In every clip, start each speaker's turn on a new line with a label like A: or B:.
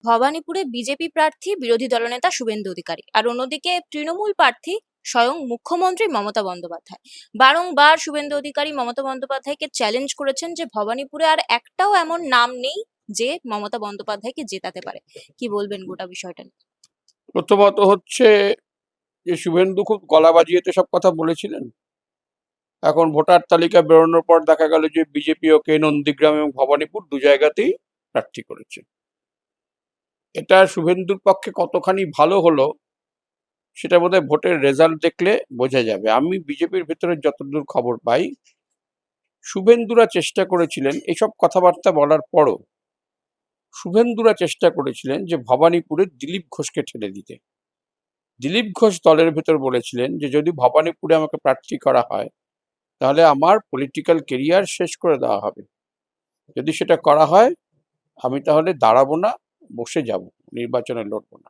A: ভবানীপুরে BJP প্রার্থী বিরোধী দলনেতা শুভেন্দু অধিকারী, আর অন্যদিকে তৃণমূল প্রার্থী স্বয়ং মুখ্যমন্ত্রী মমতা বন্দ্যোপাধ্যায়। বারংবার শুভেন্দু অধিকারী মমতা বন্দ্যোপাধ্যায়কে চ্যালেঞ্জ করেছেন যে ভবানীপুরে আর একটাও এমন নাম নেই যে মমতা বন্দ্যোপাধ্যায়কে জেতাতে পারে। কি বলবেন গোটা বিষয়টা নিয়ে?
B: প্রথমত হচ্ছে যে শুভেন্দু খুব গলা বাজিয়ে তো সব কথা বলেছিলেন। এখন ভোটার তালিকা বেরোনোর পর দেখা গেল যে বিজেপি ওকে নন্দীগ্রাম এবং ভবানীপুর দু জায়গাতেই প্রার্থী করেছে। এটা শুভেন্দুর পক্ষে কতখানি ভালো হলো সেটা বোধহয় ভোটের রেজাল্ট দেখলে বোঝা যাবে। আমি বিজেপির ভেতরে যতদূর খবর পাই, শুভেন্দুরা চেষ্টা করেছিলেন, এসব কথাবার্তা বলার পরও শুভেন্দুরা চেষ্টা করেছিলেন যে ভবানীপুরে দিলীপ ঘোষকে ঠেলে দিতে। দিলীপ ঘোষ দলের ভেতর বলেছিলেন যে যদি ভবানীপুরে আমাকে প্রার্থী করা হয় তাহলে আমার পলিটিক্যাল কেরিয়ার শেষ করে দেওয়া হবে। যদি সেটা করা হয় আমি তাহলে দাঁড়াবো না, বসে যাব, নির্বাচনে লড়বো না।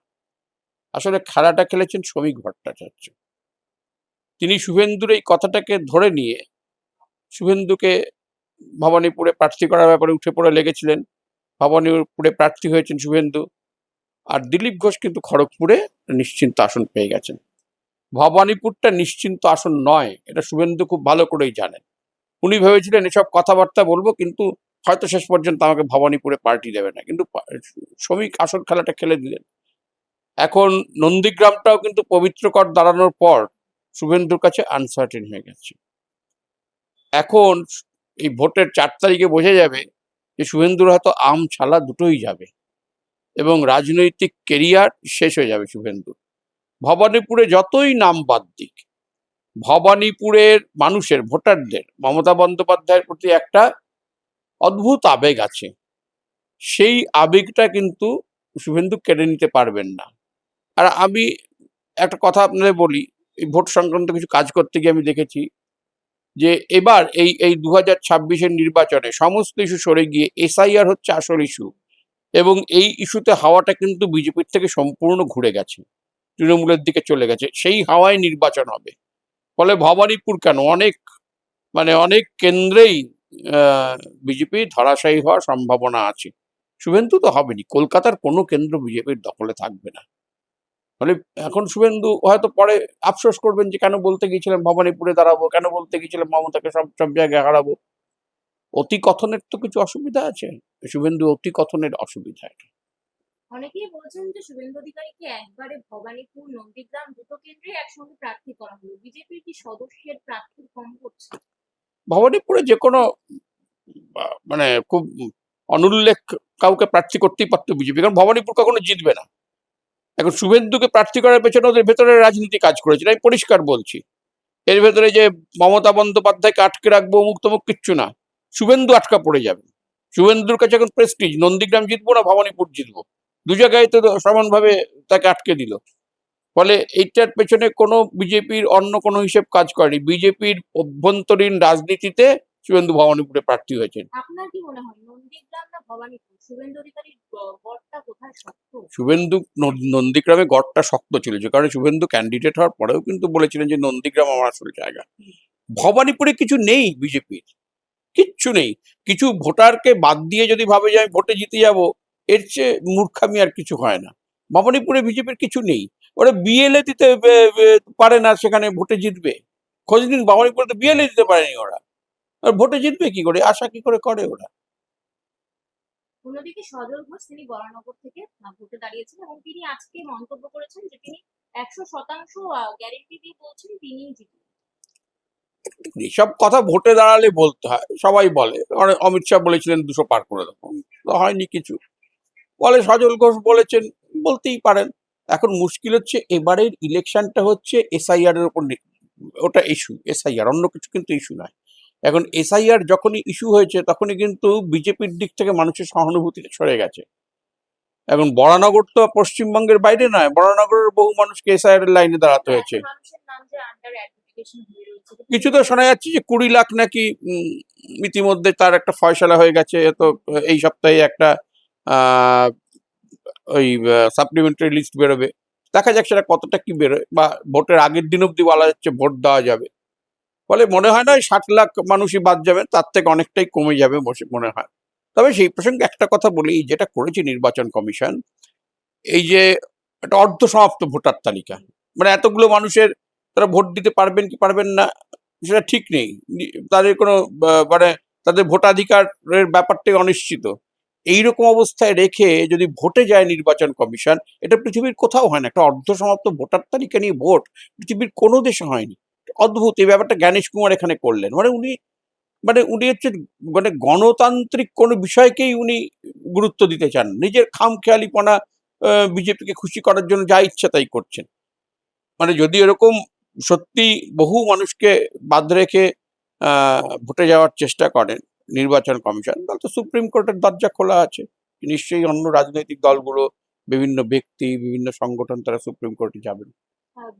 B: আসলে খেলাটা খেলেছেন শ্রমিক ভট্টাচার্য। তিনি শুভেন্দুর এই কথাটাকে ধরে নিয়ে শুভেন্দুকে ভবানীপুরে প্রার্থী করার ব্যাপারে উঠে পড়ে লেগেছিলেন। ভবানীপুরে প্রার্থী হয়েছেন শুভেন্দু, আর দিলীপ ঘোষ কিন্তু খড়গপুরে নিশ্চিন্ত আসন পেয়ে গেছেন। ভবানীপুরটা নিশ্চিন্ত আসন নয়, এটা শুভেন্দু খুব ভালো করেই জানেন। উনি ভেবেছিলেন এসব কথাবার্তা বলবো কিন্তু হয়তো শেষ পর্যন্ত আমাকে ভবানীপুরে পার্টি দেবে না, কিন্তু শ্রমিক আসল খেলাটা খেলে দিলেন। এখন নন্দীগ্রামটাও কিন্তু পবিত্র কর দাঁড়ানোর পর শুভেন্দুর কাছে আনসার্টেন হয়ে গেছে। এখন এই ভোটের 4 তারিখে বোঝা যাবে যে শুভেন্দুর হয়তো আম ছালা দুটোই যাবে এবং রাজনৈতিক কেরিয়ার শেষ হয়ে যাবে শুভেন্দুর। ভবানীপুরে যতই নাম বাদ দিক, ভবানীপুরের মানুষের, ভোটারদের মমতা বন্দ্যোপাধ্যায়ের প্রতি একটা অদ্ভুত আবেগ আছে। সেই আবেগটা কিন্তু শুভেন্দু কেড়ে নিতে পারবেন না। আর আমি একটা কথা আপনাদের বলি, এই ভোট সংক্রান্ত কিছু কাজ করতে গিয়ে আমি দেখেছি যে এবার এই 2026-এর নির্বাচনে সমস্ত ইস্যু সরে গিয়ে এসআইআর হচ্ছে আসল ইস্যু, এবং এই ইস্যুতে হাওয়াটা কিন্তু বিজেপির থেকে সম্পূর্ণ ঘুরে গেছে, তৃণমূলের দিকে চলে গেছে। সেই হাওয়ায় নির্বাচন হবে। ফলে ভবানীপুর কেন, অনেক কেন্দ্রেই বিজেপি ধরাশায়ী হওয়ার সম্ভাবনা আছে। শুভেন্দু তো হবেনি, কলকাতার কোনো কেন্দ্র বিজেপির দখলে থাকবে না। ফলে এখন শুভেন্দু হয়তো পরে আফসোস করবেন যে কেন বলতে গিয়েছিলাম ভবানীপুরে দাঁড়াবো, কেন বলতে গিয়েছিলাম মমতাকে সব সব জায়গায় হারাবো। অতি কথনের তো কিছু অসুবিধা আছে, শুভেন্দু অতি কথনের অসুবিধা।
A: অনেকেই বলছেন যে শুভেন্দু অধিকারীকে একবারে ভবানীপুর নন্দীগ্রাম দুটো কেন্দ্রে একসঙ্গে প্রার্থী করা হলো, বিজেপির কি সদস্যের প্রার্থীর কম করছে?
B: ভবানীপুরে যে কোনো খুব অনুল্লেখ কাউকে প্রার্থী করতেই পারতো বিজেপি, কারণ ভবানীপুর কখনো জিতবে না। এখন শুভেন্দুকে প্রার্থী করার পেছনে ওদের ভেতরে রাজনীতি কাজ করেছিল, আমি পরিষ্কার বলছি। এর ভেতরে যে মমতা বন্দ্যোপাধ্যায়কে আটকে রাখবো অমুক তমুক কিচ্ছু না, শুভেন্দু আটকা পড়ে যাবে। শুভেন্দুর কাছে এখন প্রেস্টিজ, নন্দীগ্রাম জিতবো না ভবানীপুর জিতবো, দু জায়গায় তো সমানভাবে তাকে আটকে দিল। ফলে এইটার পেছনে কোনো বিজেপির অন্য কোনো হিসেব কাজ করেনি। বিজেপির অভ্যন্তরীণ রাজনীতিতে শুভেন্দু ভবানীপুরে প্রার্থী হয়েছেন।
A: আপনার কি মনে হয় নন্দীগ্রাম না ভবানীপুর, শুভেন্দু অধিকারীর গড়টা কোথায় শক্ত?
B: শুভেন্দু নন্দীগ্রামে গড়টা শক্ত ছিল, যে কারণে শুভেন্দু ক্যান্ডিডেট হওয়ার পরেও কিন্তু বলেছিলেন যে নন্দীগ্রাম আমার আসল জায়গা। ভবানীপুরে কিছু নেই বিজেপির, কিচ্ছু নেই। কিছু ভোটারকে বাদ দিয়ে যদি ভাবে যে আমি ভোটে জিতে যাব, এর চেয়ে মূর্খামি আর কিছু হয় না। ভবানীপুরে বিজেপির কিছু নেই। ওরা বিএলএ দিতে পারে না, সেখানে ভোটে জিতবে? খোঁজ দিন, ভবানীপুরে তো বিএলএ দিতে পারেনি ওরা, আর ভোটে জিতবে কি করে, আশা কি করে করে ওরা?
A: অন্যদিকে সজল ঘোষ, তিনি বরানগর থেকে ভোটে দাঁড়িয়েছেন এবং তিনি আজকে মন্তব্য করেছেন যে তিনি 100% গ্যারেন্টি দিয়ে বলছেন তিনিই জিতবেন।
B: এসব কথা ভোটে দাঁড়ালে বলতে হয়, সবাই বলে। অমিত শাহ বলেছিলেন 200 পার করে দেবো, তো হয়নি কিছু। বলে সজল ঘোষ বলেছেন, বলতেই পারেন। এখন মুশকিল হচ্ছে এবারের ইলেকশনটা হচ্ছে এসআইআর এর উপর, ওটা ইস্যু এসআইআর, অন্য কিছু কিন্তু ইস্যু নয়। এখন এসআইআর যখনই ইস্যু হয়েছে তখনই কিন্তু বিজেপির দিক থেকে মানুষের সহানুভূতিটা সরে গেছে। এখন বরানগর তো পশ্চিমবঙ্গের বাইরে নয়, বরানগরের বহু মানুষকে এসআইআর এর লাইনে দাঁড়াতে হয়েছে। কিছু তো শোনা যাচ্ছে যে 20 লাখ নাকি ইতিমধ্যে তার একটা ফয়সালা হয়ে গেছে। তো এই সপ্তাহে একটা ওই সাপ্লিমেন্টারি লিস্ট বেরোবে, দেখা যাক সেটা কতটা কি বেরোয়, বা ভোটের আগের দিন অব্দি বলা যাচ্ছে ভোট দেওয়া যাবে। ফলে মনে হয় না 60 লাখ মানুষই বাদ যাবেন, তার থেকে অনেকটাই কমে যাবে মনে হয়। তবে সেই প্রসঙ্গে একটা কথা বলি, যেটা করেছে নির্বাচন কমিশন, এই যে একটা অর্ধসমাপ্ত ভোটার তালিকা, মানে এতগুলো মানুষের তারা ভোট দিতে পারবেন কি পারবেন না সেটা ঠিক নেই, তাদের কোনো মানে তাদের ভোটাধিকারের ব্যাপারটাই অনিশ্চিত। এইরকম অবস্থায় রেখে যদি ভোটে যায় নির্বাচন কমিশন, এটা পৃথিবীর কোথাও হয় না। একটা অর্ধসমাপ্ত ভোটার তালিকা নিয়ে ভোট পৃথিবীর কোনো দেশে হয়নি। অদ্ভুত এই ব্যাপারটা জ্ঞানেশ কুমার এখানে করলেন। মানে উনি হচ্ছে মানে গণতান্ত্রিক কোনো বিষয়কেই উনি গুরুত্ব দিতে চান না। নিজের খামখেয়ালিপনা বিজেপিকে খুশি করার জন্য যা ইচ্ছা তাই করছেন। মানে যদি এরকম সত্যি বহু মানুষকে বাদ রেখে ভোটে যাওয়ার চেষ্টা করেন নির্বাচন কমিশন, তাহলে তো সুপ্রিম কোর্টের দরজা খোলা আছে। নিশ্চয়ই অন্য রাজনৈতিক দলগুলো, বিভিন্ন ব্যক্তি, বিভিন্ন সংগঠন তারা সুপ্রিম কোর্টে যাবেন।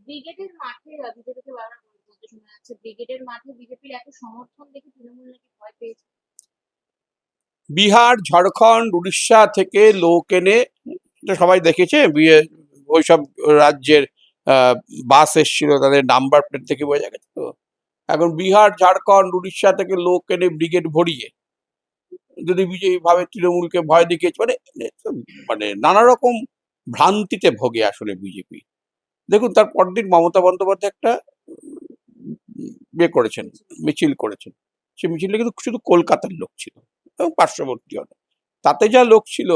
A: ব্রিগেডের মাঠে বিজেপিকে বারবার বলতে শোনা যাচ্ছে, ব্রিগেডের মাঠে বিজেপির এত সমর্থন দেখে তৃণমূল নাকি ভয় পেয়েছে।
B: বিহার, ঝাড়খণ্ড, উড়িষ্যা থেকে লোক এনে, এটা সবাই দেখেছে, ওইসব রাজ্যের আহ, বাস এসছিল, তাদের নাম্বার প্লেট থেকে বোঝা গেছে। তো এখন বিহার, ঝাড়খণ্ড, উড়িষ্যা থেকে লোক এনে ব্রিগেড ভরিয়ে যদি বিজেপি ভাবে তৃণমূলকে ভয় দেখিয়েছে, মানে মানে নানা রকম ভ্রান্তিতে ভোগে আসলে বিজেপি। দেখুন, তার পরদিন মমতা বন্দ্যোপাধ্যায় একটা করেছেন, মিছিল করেছেন। সে মিছিলে কিন্তু শুধু কলকাতার লোক ছিল এবং পার্শ্ববর্তী অনেক, তাতে যা লোক ছিল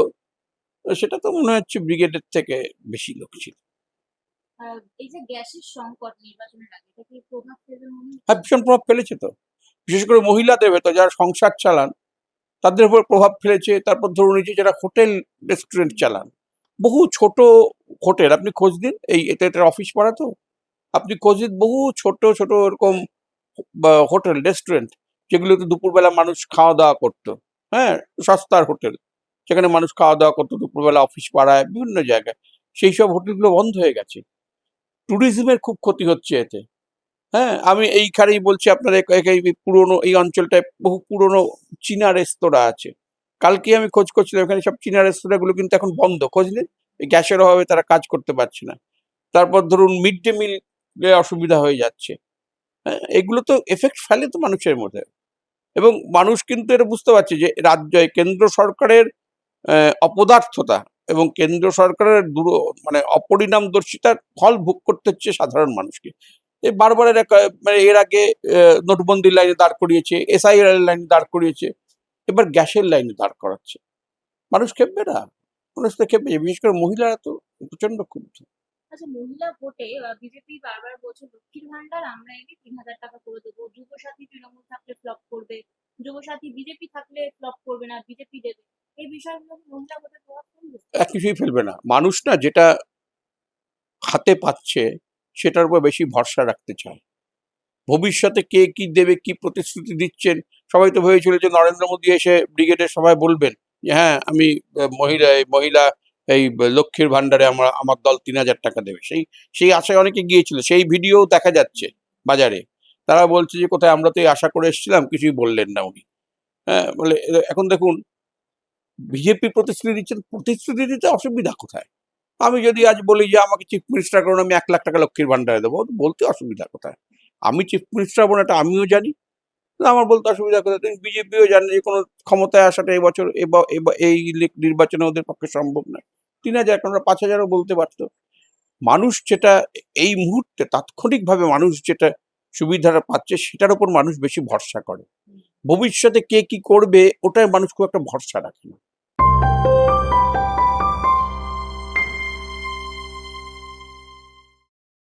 B: সেটা তো মনে হচ্ছে ব্রিগেডের থেকে বেশি লোক ছিল।
A: এই যে গ্যাসের সংকট নির্বাচনের আগে, এটা কি প্রভাব ফেলবে মনে হয়?
B: হ্যাঁ, ভীষণ প্রভাব ফেলেছে তো। বিশেষ করে মহিলাদের ভেতর যারা সংসার চালান তাদের উপর প্রভাব ফেলেছে। তারপর ধরুন এই যে যারা হোটেল রেস্টুরেন্ট চালান, বহু ছোট হোটেল, আপনি খোঁজ দিন, এটার অফিস পাড়া তো, আপনি খোঁজ দিন বহু ছোট ছোট এরকম হোটেল রেস্টুরেন্ট, যেগুলোতে দুপুরবেলা মানুষ খাওয়া দাওয়া করতো। হ্যাঁ, সস্তার হোটেল, সেখানে মানুষ খাওয়া দাওয়া করতো দুপুরবেলা, অফিস পাড়ায় বিভিন্ন জায়গায়। সেই সব হোটেলগুলো বন্ধ হয়ে গেছে। ট্যুরিজমের খুব ক্ষতি হচ্ছে এতে। হ্যাঁ, আমি এইখানেই বলছি আপনার এই পুরনো এই অঞ্চলটায় বহু পুরনো চীনা রেস্তোরাঁ আছে। কালকে আমি খোঁজ করছিলাম, এখানে সব চীনা রেস্তোরাঁগুলো কিন্তু এখন বন্ধ। খোঁজ নিন, এই গ্যাসের অভাবে তারা কাজ করতে পারছে না। তারপর ধরুন মিড ডে মিল অসুবিধা হয়ে যাচ্ছে। হ্যাঁ, এগুলো তো এফেক্ট ফেলে তো মানুষের মধ্যে। এবং মানুষ কিন্তু এটা বুঝতে পারছে যে কেন্দ্র সরকারের অপদার্থতা এবং কেন্দ্র সরকারের মানে অপরিণামদর্শিতার ফল ভোগ করতে হচ্ছে সাধারণ মানুষকে। এই বারবার মানে এর আগে নোটবন্দির লাইনে দাঁড় করিয়েছে, এসআইআর এর লাইনে দাঁড় করিয়েছে, এবার গ্যাসের লাইনে দাঁড় করাচ্ছে। মানুষ খেপবে না? মানুষ তো খেপবে, বিশেষ করে মহিলারা তো প্রচন্ড ক্ষুব্ধ।
A: আচ্ছা, মহিলা ভোটে বিজেপি বারবার বলছে লক্ষ্মীর ভান্ডার আমরা এনে ৩,০০০ টাকা করে দেবো, যুবসাথী তৃণমূল থাকলে ফ্লপ করবে, যুবসাথী বিজেপি থাকলে ফ্লপ করবে না, বিজেপি দেবে। এই বিষয়গুলো কি মহিলা ভোটে প্রভাব ফেলবে?
B: কিছুই ফেলবে না। মানুষ না যেটা হাতে পাচ্ছে সেটার উপর বেশি ভরসা রাখতে চায়। ভবিষ্যতে কে কি দেবে, কি প্রতিশ্রুতি দিচ্ছেন, সবাই তো ভেবেছিল যে নরেন্দ্র মোদী এসে ব্রিগেডের সভায় বলবেন যে হ্যাঁ, আমি মহিলা এই লক্ষ্মীর ভান্ডারে আমার দল ৩,০০০ টাকা দেবে। সেই সেই আশায় অনেকে গিয়েছিল, সেই ভিডিও দেখা যাচ্ছে বাজারে। তারা বলছে যে কোথায়, আমরা তো এই আশা করে এসেছিলাম, কিছুই বললেন না উনি। হ্যাঁ, বলে এখন দেখুন বিজেপি প্রতিশ্রুতি দিচ্ছেন, প্রতিশ্রুতি দিতে অসুবিধা কোথায়? আমি যদি আজ বলি যে আমাকে চিফ মিনিস্টার করুন, আমি ১,০০,০০০ টাকা লক্ষ্মীর ভান্ডারে দেবো, বলতে অসুবিধা কোথায়? আমি চিফ মিনিস্টার হবো না, এটা আমিও জানি। না, আমার বলতে অসুবিধা কোথায়? তুমি বিজেপিও জানে যে কোনো ক্ষমতায় আসাটা এবছর এই নির্বাচনে ওদের পক্ষে সম্ভব নয়। ৩,০০০, আমরা ৫,০০০ও বলতে পারতো। মানুষ যেটা এই মুহূর্তে তাৎক্ষণিকভাবে মানুষ যেটা সুবিধাটা পাচ্ছে সেটার উপর মানুষ বেশি ভরসা করে। ভবিষ্যতে কে কি করবে ওটায় মানুষ খুব একটা ভরসা রাখে না।